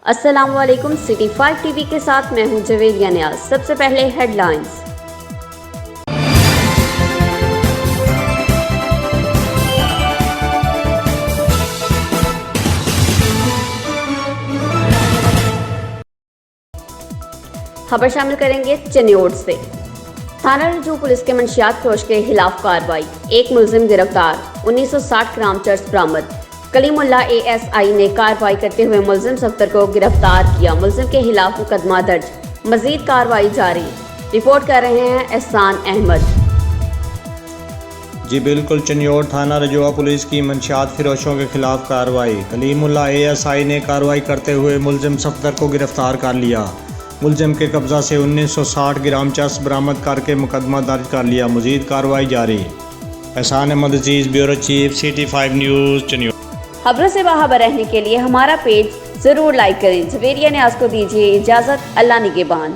अस्सलामुअलैकुम। City 5 TV के साथ मैं हूं जवेरिया नियाज। सबसे पहले हेडलाइंस। खबर शामिल करेंगे चनियोट से। थाना रजू पुलिस के मंशियात फरोश के खिलाफ कार्रवाई, एक मुलजिम गिरफ्तार, 1960 ग्राम चर्स बरामद। कलीमुल्ला ASI ने कार्रवाई करते हुए मुलजिम सफ्तर को गिरफ्तार किया। मुलजिम के खिलाफ मुकदमा दर्ज, मजीद कार्रवाई जारी। रिपोर्ट कर रहे हैं एहसान अहमद। जी बिल्कुल, चनियोट थाना रजोआ पुलिस की मंशियात फिरोशों के खिलाफ कार्रवाई। कलीमुल्ला ASI ने कार्रवाई करते हुए मुलजिम सफ्तर को गिरफ्तार कर लिया। मुलजिम के कब्जा से 1960 ग्राम चर्स बरामद करके मुकदमा दर्ज कर लिया। मजीद कार्रवाई जारी। Ehsan Ahmed Aziz, bureau chief, city 5 news, Chiniot. खबरों से बाखबर रहने के लिए हमारा पेज जरूर लाइक करें। जवेरिया नियाज को दीजिए इजाज़त। अल्लाह निगहबान।